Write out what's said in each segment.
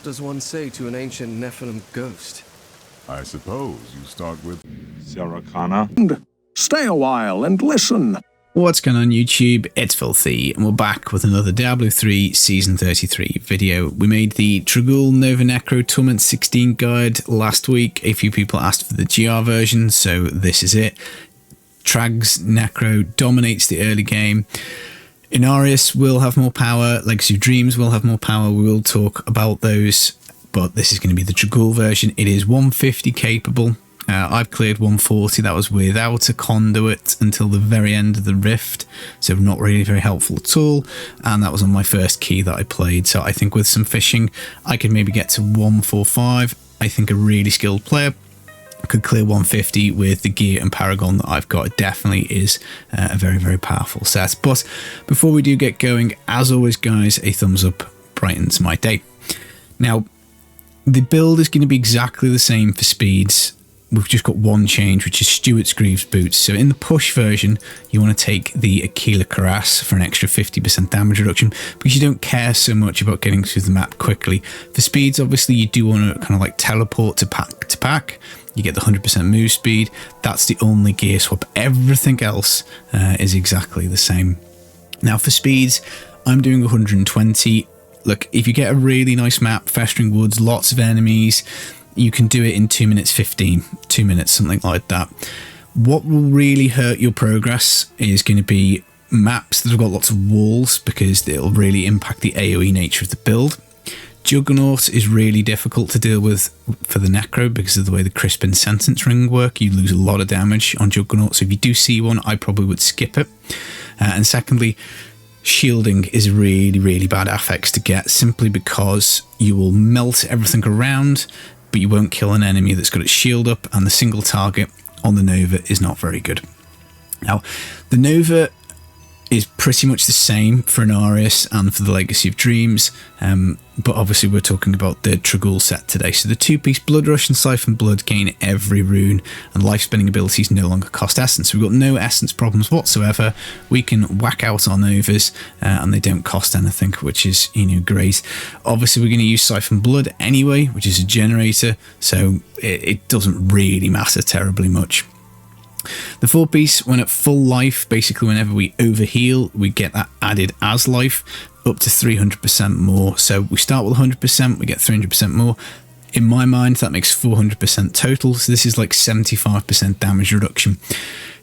What does one say to an ancient Nephilim ghost? I suppose you start with Sarakana. Stay a while and listen. What's going on YouTube? It's Filthy, and we're back with another Diablo 3 Season 33 video. We made the Trag'Oul Death Torment 16 guide last week. A few people asked for the GR version, so this is it. Trag's Necro dominates the early game. Inarius will have more power, Legacy of Dreams will have more power, we will talk about those, but this is going to be the Trag'Oul version. It is 150 capable. I've cleared 140, that was without a conduit until the very end of the rift, so not really very helpful at all, and that was on my first key that I played, so I think with some fishing I could maybe get to 145. I think a really skilled player could clear 150 with the gear and paragon that I've got. It definitely is a very, very powerful set. But before we do get going, as always guys, a thumbs up brightens my day. Now, the build is going to be exactly the same for speeds. We've just got one change, which is Stuart's Greaves boots. So in the push version, you want to take the Aquila Cuirass for an extra 50% damage reduction because you don't care so much about getting through the map quickly. For speeds, obviously, you do want to kind of like teleport to pack to pack. You get the 100% move speed. That's the only gear swap. Everything else is exactly the same. Now for speeds, I'm doing 120. Look, if you get a really nice map, Festering Woods, lots of enemies, you can do it in 2 minutes 15, 2 minutes, something like that. What will really hurt your progress is going to be maps that have got lots of walls because it'll really impact the AoE nature of the build. Juggernaut is really difficult to deal with for the Necro because of the way the Krysbins sentence ring work. You lose a lot of damage on Juggernaut, so if you do see one, I probably would skip it. And secondly, shielding is really, really bad affix to get simply because you will melt everything around, but you won't kill an enemy that's got its shield up, and the single target on the Nova is not very good. Now, the Nova is pretty much the same for Inarius and for the Legacy of Dreams, but obviously we're talking about the Trag'Oul set today. So the two-piece Blood Rush and Scythe and Blood gain every rune, and life-spending abilities no longer cost essence. We've got no essence problems whatsoever. We can whack out our Novas, and they don't cost anything, which is, you know, great. Obviously we're going to use Scythe and Blood anyway, which is a generator, so it doesn't really matter terribly much. The 4-piece, when at full life, basically whenever we overheal, we get that added as life up to 300% more. So we start with 100%, we get 300% more. In my mind, that makes 400% total. So this is like 75% damage reduction.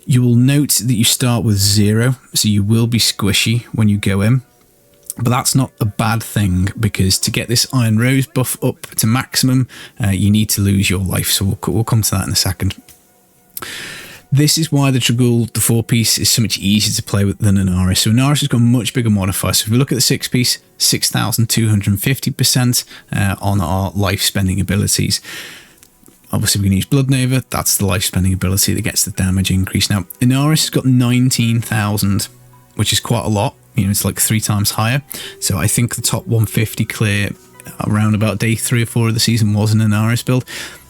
You will note that you start with 0, so you will be squishy when you go in. But that's not a bad thing because to get this Iron Rose buff up to maximum, you need to lose your life. So we'll come to that in a second. This is why the Trag'Oul, the 4-piece, is so much easier to play with than Inarius. So Inarius has got much bigger modifiers. So if we look at the 6-piece, 6,250% on our life-spending abilities. Obviously, we're going to use Blood Nova. That's the life-spending ability that gets the damage increase. Now, Inarius has got 19,000, which is quite a lot. You know, it's like 3 times higher. So I think the top 150 clear around about day 3 or 4 of the season was an Inarius build.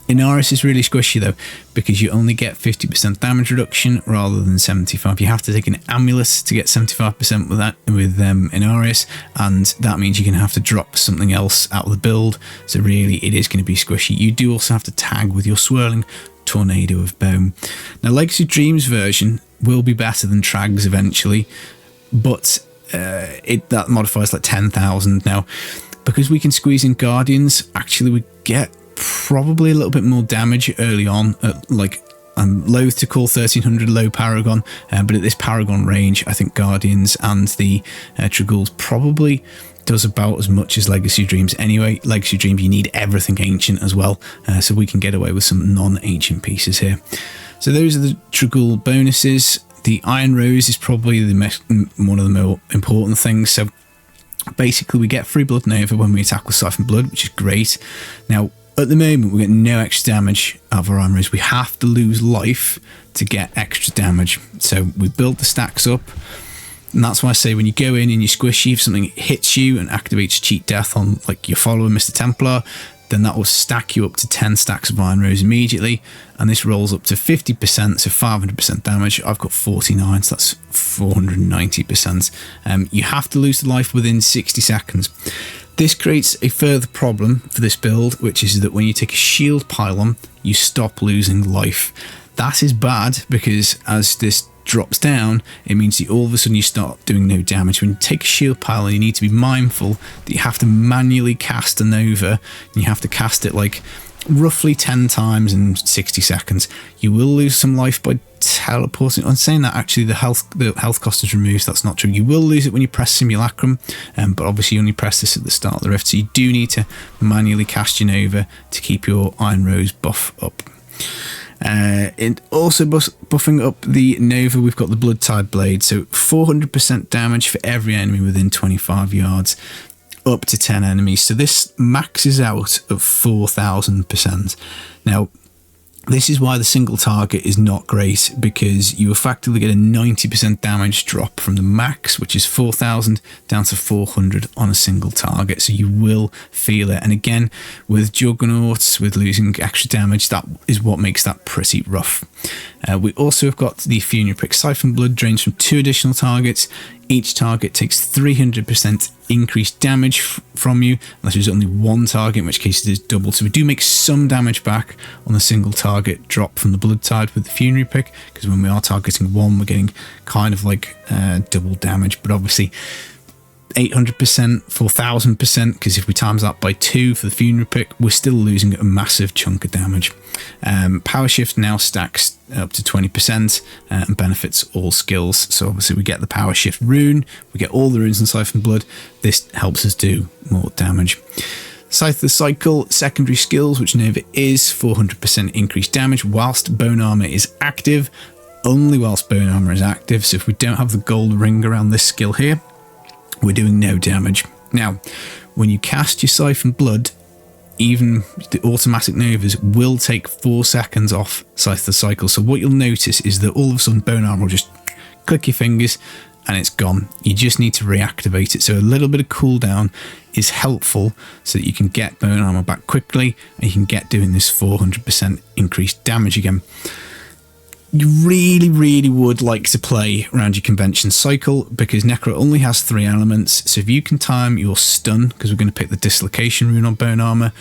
Inarius is really squishy though, because you only get 50% damage reduction rather than 75. You have to take an amulet to get 75% with that with Inarius, and that means you're going to have to drop something else out of the build. So really, it is going to be squishy. You do also have to tag with your swirling tornado of bone. Now, Legacy of Dreams version will be better than Trag's eventually, but that modifies like 10,000 now. Because we can squeeze in Guardians, actually we get probably a little bit more damage early on. Like, I'm loath to call 1300 low paragon, but at this paragon range, I think Guardians and the Trag'Oul's probably does about as much as Legacy of Dreams anyway. Legacy of Dreams, you need everything ancient as well, so we can get away with some non-ancient pieces here. So those are the Trag'Oul bonuses. The Iron Rose is probably one of the more important things. So basically, we get free Blood Nova when we attack with Scythe and Blood, which is great. Now, at the moment, we get no extra damage out of our Iron Rose. We have to lose life to get extra damage. So we build the stacks up. And that's why I say when you go in and you squishy, if something hits you and activates cheat death on like your follower, Mr. Templar, then that will stack you up to 10 stacks of Iron Rose immediately. And this rolls up to 50%, so 500% damage. I've got 49, so that's 490%. You have to lose the life within 60 seconds. This creates a further problem for this build, which is that when you take a shield pylon, you stop losing life. That is bad because as this drops down, it means that all of a sudden you start doing no damage. When you take a shield pylon, you need to be mindful that you have to manually cast a Nova, and you have to cast it like roughly 10 times in 60 seconds. You will lose some life by teleporting. I'm saying that actually the health cost is removed. That's not true. You will lose it when you press Simulacrum, but obviously you only press this at the start of the rift, so you do need to manually cast your Nova to keep your Iron Rose buff up. And also buffing up the Nova, we've got the Bloodtide Blade, so 400% damage for every enemy within 25 yards, up to 10 enemies. So this maxes out at 4,000%. Now, this is why the single target is not great, because you effectively get a 90% damage drop from the max, which is 4,000, down to 400 on a single target. So you will feel it. And again, with Juggernauts, with losing extra damage, that is what makes that pretty rough. We also have got the Funerary Pick Scythe and Blood drains from 2 additional targets. Each target takes 300% increased damage from you, unless there's only one target, in which case it is doubled. So we do make some damage back on the single target drop from the Bloodtide with the Funerary Pick, because when we are targeting one, we're getting kind of like double damage. But obviously 800%, 4,000%, because if we times that by 2 for the Funerary Pick, we're still losing a massive chunk of damage. Power Shift now stacks up to 20% and benefits all skills. So obviously we get the Power Shift rune, we get all the runes in Scythe and Blood. This helps us do more damage. Scythe the Cycle, secondary skills, which Nova is 400% increased damage whilst Bone Armor is active. Only whilst Bone Armor is active. So if we don't have the gold ring around this skill here, we're doing no damage. Now, when you cast your Scythe and Blood, even the automatic Novas will take 4 seconds off Scythe the Cycle. So what you'll notice is that all of a sudden Bone Armor will just click your fingers and it's gone. You just need to reactivate it. So a little bit of cooldown is helpful so that you can get Bone Armor back quickly and you can get doing this 400% increased damage again. You really would like to play around your convention cycle, because Necro only has 3 elements. So if you can time your stun, because we're going to pick the dislocation rune on Bone Armor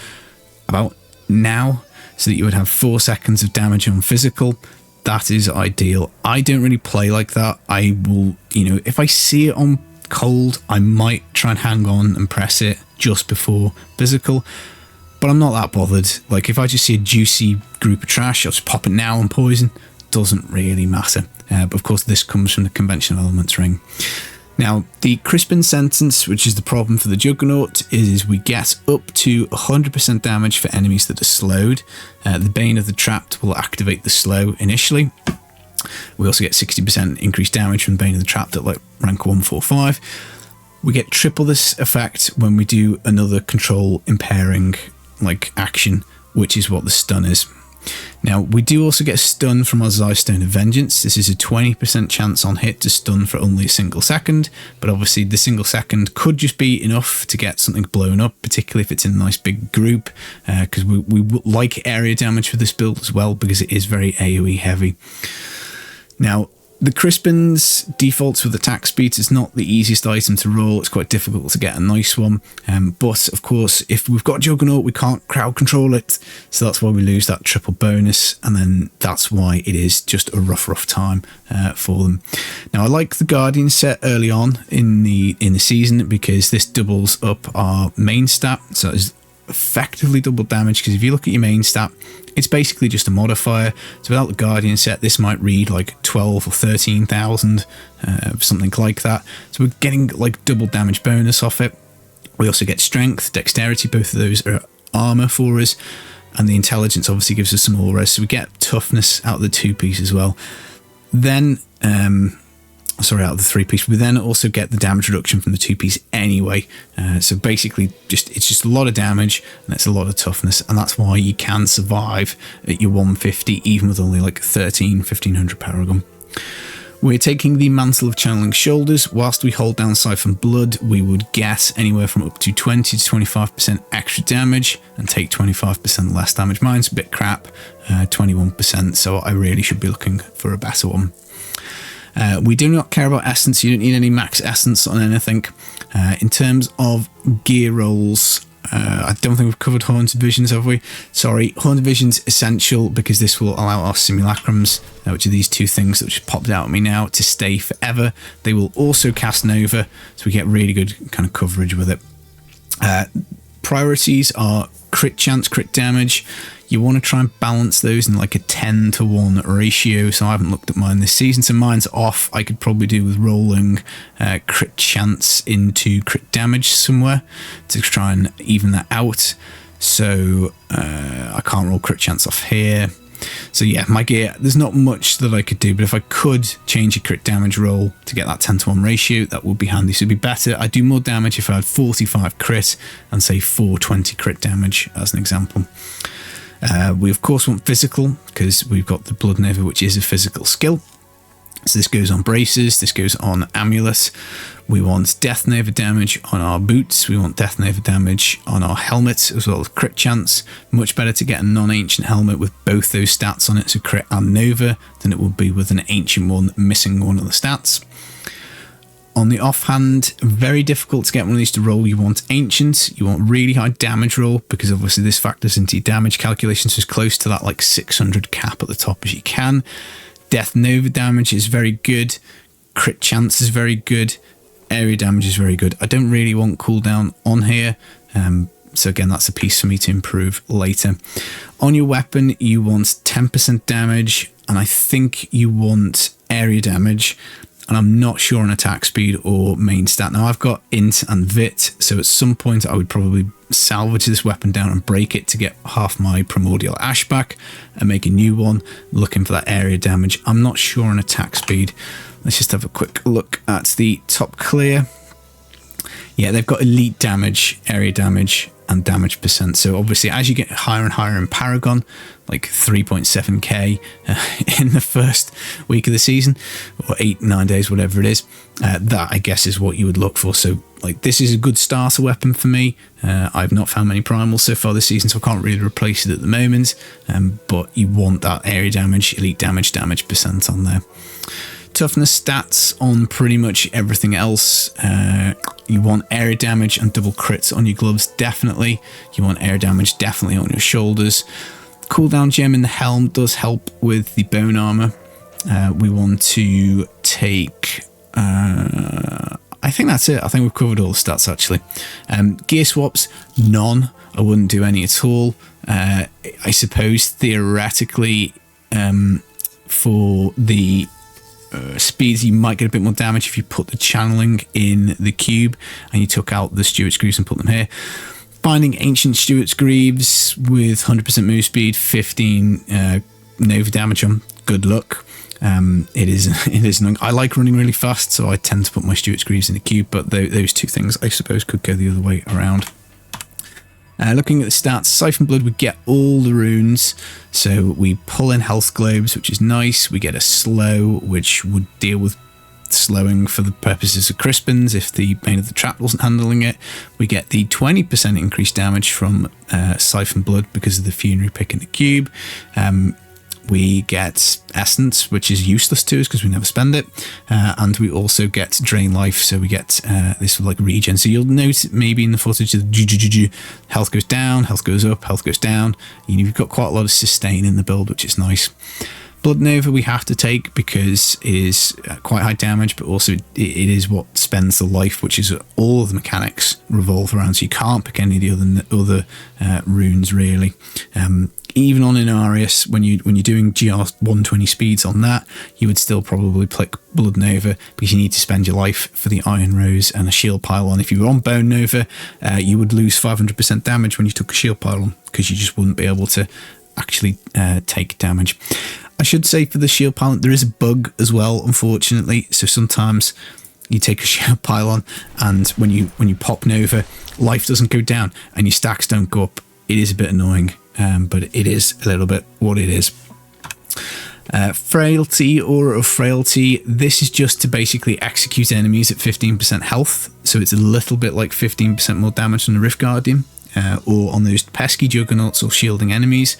about now, so that you would have 4 seconds of damage on physical, that is ideal. I don't really play like that. I will, if I see it on cold, I might try and hang on and press it just before physical, but I'm not that bothered. Like if I just see a juicy group of trash, I'll just pop it now on poison. Doesn't really matter. But of course this comes from the conventional elements ring. Now the Krysbins sentence, which is the problem for the Juggernaut, is we get up to 100% damage for enemies that are slowed. The Bane of the Trapped will activate the slow initially. We also get 60% increased damage from Bane of the Trapped at like rank 145. We get triple this effect when we do another control impairing like action, which is what the stun is. Now, we do also get stun from our Zystone of Vengeance. This is a 20% chance on hit to stun for only a single second, but obviously the single second could just be enough to get something blown up, particularly if it's in a nice big group, because we like area damage for this build as well, because it is very AoE heavy. Now, the Krysbins defaults with attack speed. It's not the easiest item to roll. It's quite difficult to get a nice one. But of course, if we've got Juggernaut, we can't crowd control it. So that's why we lose that triple bonus. And then that's why it is just a rough time for them. Now, I like the Guardian set early on in the season, because this doubles up our main stat. So it's effectively double damage, because if you look at your main stat, it's basically just a modifier. So without the Guardian set, this might read like 12 or 13,000, something like that. So we're getting like double damage bonus off it. We also get strength, dexterity, both of those are armor for us, and the intelligence obviously gives us some all res. So we get toughness out of the 2-piece as well. Then out of the 3-piece, we then also get the damage reduction from the 2-piece anyway. So basically it's just a lot of damage and it's a lot of toughness, and that's why you can survive at your 150 even with only like 1500 paragon. We're taking the Mantle of Channeling Shoulders. Whilst we hold down Scythe and Blood, we would get anywhere from up to 20 to 25% extra damage and take 25% less damage. Mine's a bit crap, 21%, so I really should be looking for a better one. We do not care about essence. You don't need any max essence on anything. In terms of gear rolls, I don't think we've covered Haunted Visions, have we? Sorry, Haunted Visions essential because this will allow our simulacrums, which are these two things that just popped out at me now, to stay forever. They will also cast Nova, so we get really good kind of coverage with it. Priorities are crit chance, crit damage. You want to try and balance those in like a 10-to-1 ratio. So I haven't looked at mine this season, so mine's off. I could probably do with rolling crit chance into crit damage somewhere to try and even that out. So I can't roll crit chance off here. So yeah, my gear, there's not much that I could do, but if I could change a crit damage roll to get that 10-to-1 ratio, that would be handy. So it'd be better. I'd do more damage if I had 45 crit and say 420 crit damage as an example. We of course want physical because we've got the Blood Nova, which is a physical skill. So this goes on braces, this goes on amulet. We want Death Nova damage on our boots. We want Death Nova damage on our helmet, as well as crit chance. Much better to get a non-ancient helmet with both those stats on it, so crit and Nova, than it would be with an ancient one missing one of the stats. On the offhand, very difficult to get one of these to roll. You want ancient, you want really high damage roll, because obviously this factors into your damage calculations, as close to that like 600 cap at the top as you can. Death Nova damage is very good. Crit chance is very good. Area damage is very good. I don't really want cooldown on here. So again, that's a piece for me to improve later. On your weapon, you want 10% damage. And I think you want area damage. And I'm not sure on attack speed or main stat. Now I've got int and vit. So at some point I would probably salvage this weapon down and break it to get half my primordial ash back and make a new one, looking for that area damage. I'm not sure on attack speed. Let's just have a quick look at the top clear. Yeah, they've got elite damage, area damage, and damage percent. So obviously as you get higher and higher in Paragon, like 3.7k in the first week of the season, or 8-9 days, whatever it is, that I guess is what you would look for. So like this is a good starter weapon for me. I've not found many primals so far this season, so I can't really replace it at the moment, but you want that area damage, elite damage, damage percent on there. Toughness stats on pretty much everything else. You want area damage and double crits on your gloves, definitely. You want area damage definitely on your shoulders. Cooldown gem in the helm does help with the bone armor. We want to take... I think that's it. I think we've covered all the stats actually. Gear swaps, none. I wouldn't do any at all. I suppose theoretically for the speeds you might get a bit more damage if you put the channeling in the cube and you took out the Stewart's Greaves and put them here. Finding ancient Stewart's Greaves with 100% move speed, 15 Nova damage on. Good luck. It is I like running really fast, so I tend to put my Stewart's Greaves in the cube, but those two things I suppose could go the other way around. Looking at the stats, Scythe and Blood, we get all the runes. So we pull in health globes, which is nice. We get a slow, which would deal with slowing for the purposes of Krysbins if the Bane of the Trap wasn't handling it. We get the 20% increased damage from Scythe and Blood because of the Funerary Pick in the cube. We get Essence, which is useless to us because we never spend it. And we also get Drain Life, so we get this like regen. So you'll notice maybe in the footage that health goes down, health goes up, health goes down. You've got quite a lot of sustain in the build, which is nice. Blood Nova we have to take because it is quite high damage, but also it is what spends the life, which is all of the mechanics revolve around. So you can't pick any of the other runes really. Even on Inarius, when you're doing GR 120 speeds on that, you would still probably pick Blood Nova because you need to spend your life for the Iron Rose and a Shield Pylon. If you were on Bone Nova, you would lose 500% damage when you took a Shield Pylon because you just wouldn't be able to actually take damage. I should say for the Shield Pylon, there is a bug as well, unfortunately. So sometimes you take a Shield Pylon and when you pop Nova, life doesn't go down and your stacks don't go up. It is a bit annoying. But it is a little bit what it is. Frailty, Aura of Frailty. This is just to basically execute enemies at 15% health. So it's a little bit like 15% more damage on the Rift Guardian or on those pesky Juggernauts or shielding enemies.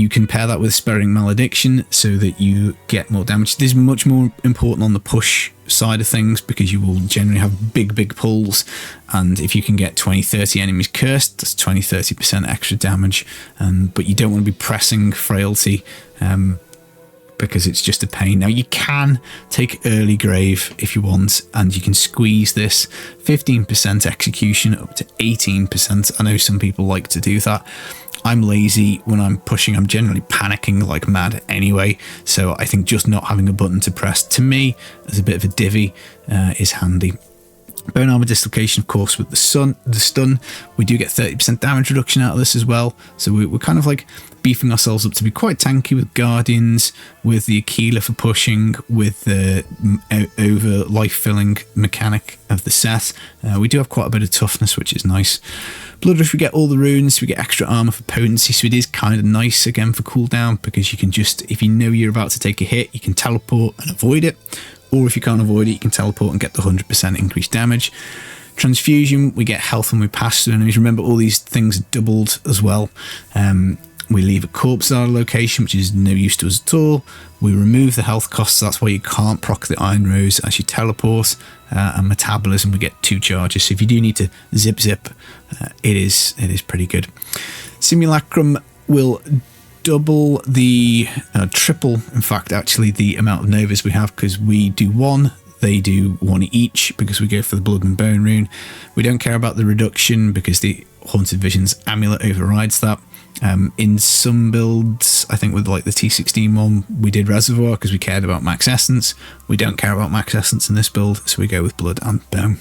You can pair that with Sparing Malediction so that you get more damage. This is much more important on the push side of things because you will generally have big pulls, and if you can get 20-30 enemies cursed, that's 20-30% extra damage, but you don't want to be pressing Frailty because it's just a pain. Now you can take Early Grave if you want, and you can squeeze this 15% execution up to 18%. I know some people like to do that. I'm lazy when I'm pushing. I'm generally panicking like mad anyway, so I think just not having a button to press, to me, as a bit of a divvy, is handy. Bone Armor Dislocation, of course, with the stun, we do get 30% damage reduction out of this as well, so we're kind of like beefing ourselves up to be quite tanky with Guardians, with the Aquila for pushing, with the over life-filling mechanic of the set. We do have quite a bit of toughness, which is nice. Blood Rush, we get all the runes, we get extra armor for potency, so it is kind of nice again for cooldown, because you can just, if you know you're about to take a hit, you can teleport and avoid it, or if you can't avoid it, you can teleport and get the 100% increased damage. Transfusion, we get health when we pass through enemies. Remember, all these things are doubled as well. We leave a corpse at our location, which is no use to us at all. We remove the health costs, so that's why you can't proc the Iron Rose as you teleport. And Metabolism, we get 2 charges. So if you do need to zip, it is pretty good. Simulacrum will double the, triple, in fact, actually, the amount of Novas we have, because we do 1. They do 1 each because we go for the Blood and Bone rune. We don't care about the reduction because the Haunted Visions amulet overrides that. In some builds, I think with like the T16 one, we did Reservoir because we cared about max essence. We don't care about max essence in this build, so we go with Blood and Bone.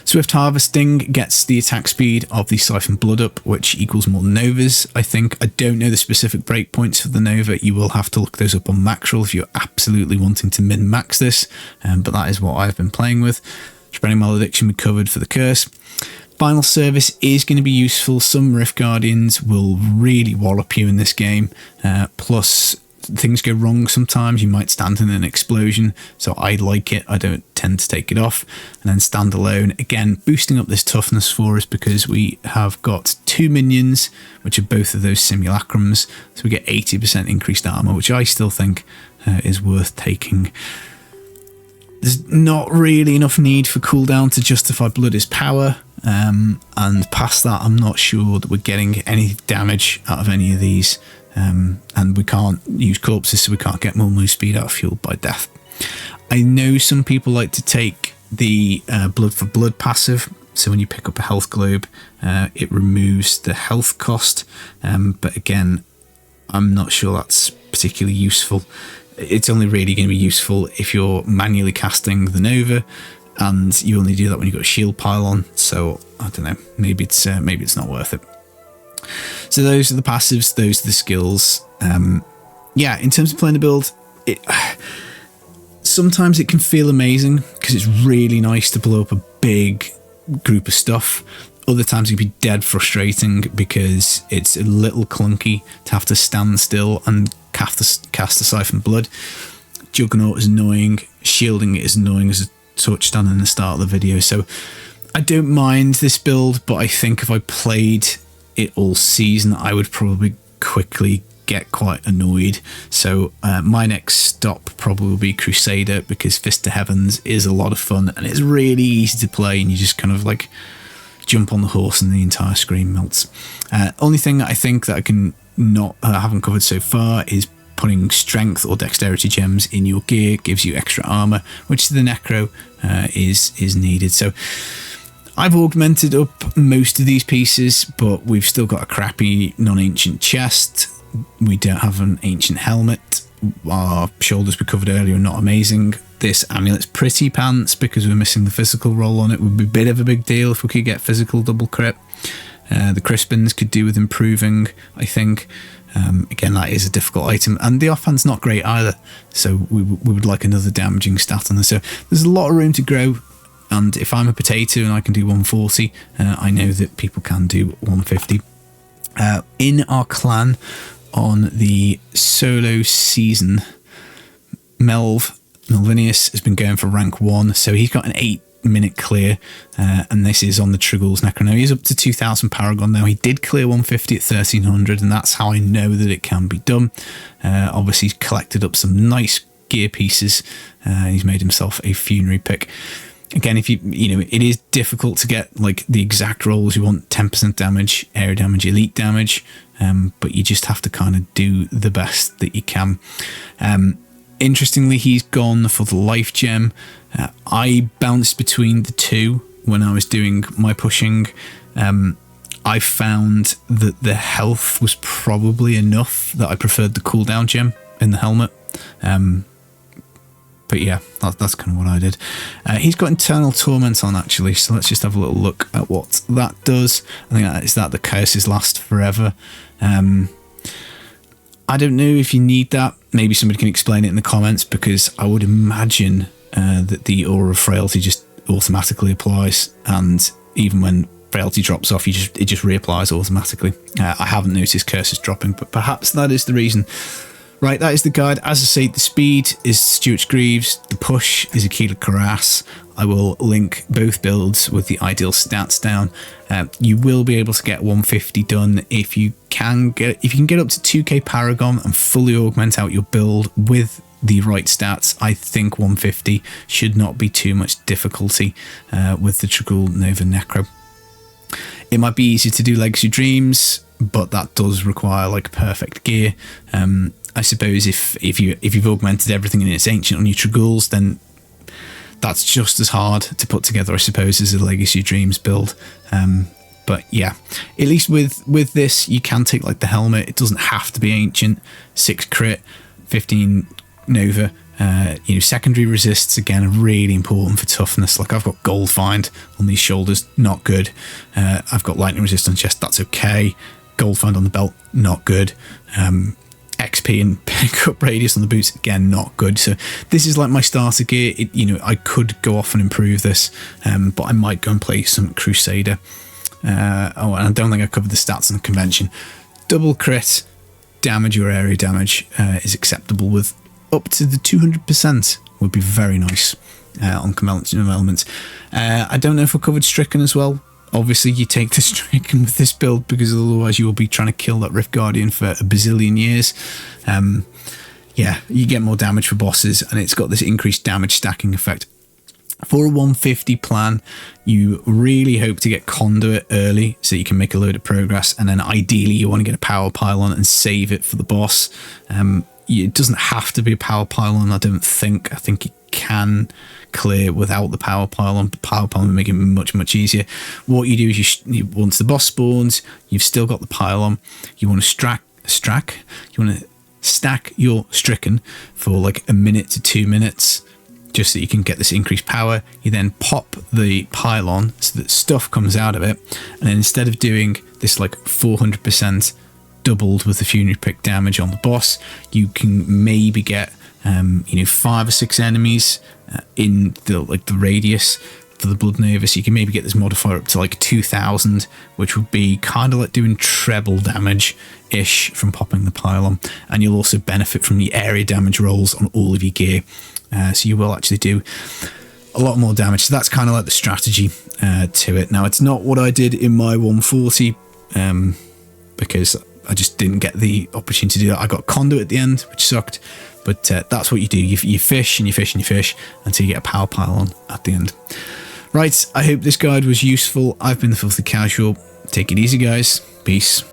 Swift Harvesting gets the attack speed of the Scythe and Blood up, which equals more Novas, I think. I don't know the specific breakpoints for the Nova. You will have to look those up on Maxroll if you're absolutely wanting to min-max this, but that is what I've been playing with. Spreading Malediction we covered for the Curse. Final Service is going to be useful. Some Rift Guardians will really wallop you in this game, plus things go wrong sometimes. You might stand in an explosion, so I like it. I don't tend to take it off. And then Standalone, again, boosting up this toughness for us because we have got 2 minions, which are both of those simulacrums, so we get 80% increased armor, which I still think is worth taking. There's not really enough need for cooldown to justify Blood is power, and past that I'm not sure that we're getting any damage out of any of these. And we can't use corpses, so we can't get more move speed out of Fueled by Death. I know some people like to take the Blood for Blood passive, so when you pick up a health globe, it removes the health cost, but again, I'm not sure that's particularly useful. It's only really going to be useful if you're manually casting the Nova, and you only do that when you've got a shield pile on, so I don't know, maybe it's not worth it. So those are the passives, those are the skills. Yeah, in terms of playing the build, sometimes it can feel amazing because it's really nice to blow up a big group of stuff. Other times it can be dead frustrating because it's a little clunky to have to stand still and cast the Scythe and Blood. Juggernaut is annoying, shielding is annoying, as I touched on in the start of the video. So I don't mind this build, but I think if I played it all season, I would probably quickly get quite annoyed. So my next stop probably will be Crusader, because Fist to Heavens is a lot of fun and it's really easy to play, and you just kind of like jump on the horse and the entire screen melts. Only thing I think that I haven't covered so far is putting strength or dexterity gems in your gear gives you extra armor, which the Necro is needed. So I've augmented up most of these pieces, but we've still got a crappy non-ancient chest. We don't have an ancient helmet. Our shoulders we covered earlier are not amazing. This amulet's pretty pants because we're missing the physical roll on it. Would be a bit of a big deal if we could get physical double crit. The Krysbins could do with improving, I think. Again, that is a difficult item, and the offhand's not great either, so we would like another damaging stat on this. So there's a lot of room to grow, and if I'm a potato and I can do 140, I know that people can do 150. In our clan on the solo season, Melvinius has been going for rank 1, so he's got an minute clear, and this is on the Trag'Oul's Necro. Now he's up to 2000 paragon now. He did clear 150 at 1300, and that's how I know that it can be done. Obviously he's collected up some nice gear pieces. He's made himself a Funerary Pick. Again, if you know, it is difficult to get like the exact rolls. You want 10% damage, area damage, elite damage, but you just have to kind of do the best that you can. Interestingly, he's gone for the life gem. I bounced between the two when I was doing my pushing. I found that the health was probably enough that I preferred the cooldown gem in the helmet. But yeah, that's kind of what I did. He's got internal torment on actually, so let's just have a little look at what that does. I think that is that the curses last forever. I don't know if you need that. Maybe somebody can explain it in the comments, because I would imagine that the Aura of Frailty just automatically applies, and even when Frailty drops off, it just reapplies automatically. I haven't noticed curses dropping, but perhaps that is the reason. Right, that is the guide. As I say, the speed is Stuart Greaves, the push is Aquila Karas. I will link both builds with the ideal stats down. You will be able to get 150 done if you can get up to 2k paragon and fully augment out your build with the right stats. I think 150 should not be too much difficulty with the Trag'Oul Nova Necro. It might be easy to do Legacy Dreams, but that does require like perfect gear. I suppose if you've augmented everything and it's ancient on your Trag'Ouls, then that's just as hard to put together, I suppose, as a Legacy Dreams build. But yeah, at least with this, you can take like the helmet. It doesn't have to be ancient. 6 crit, 15 Nova. Secondary resists again are really important for toughness. Like I've got Gold Find on these shoulders, not good. I've got lightning resist on chest, that's okay. Gold Find on the belt, not good. XP and pickup radius on the boots, again, not good. So this is like my starter gear. I could go off and improve this, but I might go and play some Crusader. And I don't think I covered the stats on the convention. Double crit damage or area damage is acceptable, with up to the 200% would be very nice on conventional elements. I don't know if I covered Stricken as well. Obviously, you take the Stricken with this build, because otherwise you will be trying to kill that Rift Guardian for a bazillion years. Yeah, you get more damage for bosses, and it's got this increased damage stacking effect. For a 150 plan, you really hope to get Conduit early so you can make a load of progress, and then ideally you want to get a power pylon and save it for the boss. It doesn't have to be a power pylon, I don't think. I think it can clear without the power pylon. The power pylon will make it much easier. What you do is once the boss spawns, you've still got the pylon. You want to stack your Stricken for like a minute to 2 minutes, just so you can get this increased power. You then pop the pylon so that stuff comes out of it, and then instead of doing this like 400% doubled with the Funerary Pick damage on the boss, you can maybe get 5 or 6 enemies in the radius for the Blood Nova. So you can maybe get this modifier up to like 2000, which would be kind of like doing treble damage ish from popping the pylon, and you'll also benefit from the area damage rolls on all of your gear. So you will actually do a lot more damage. So that's kind of like the strategy to it. Now, it's not what I did in my 140 because I just didn't get the opportunity to do that. I got Conduit at the end, which sucked, but that's what you do. You fish and you fish and you fish until you get a power pylon at the end. Right, I hope this guide was useful. I've been the Filthy Casual. Take it easy, guys. Peace.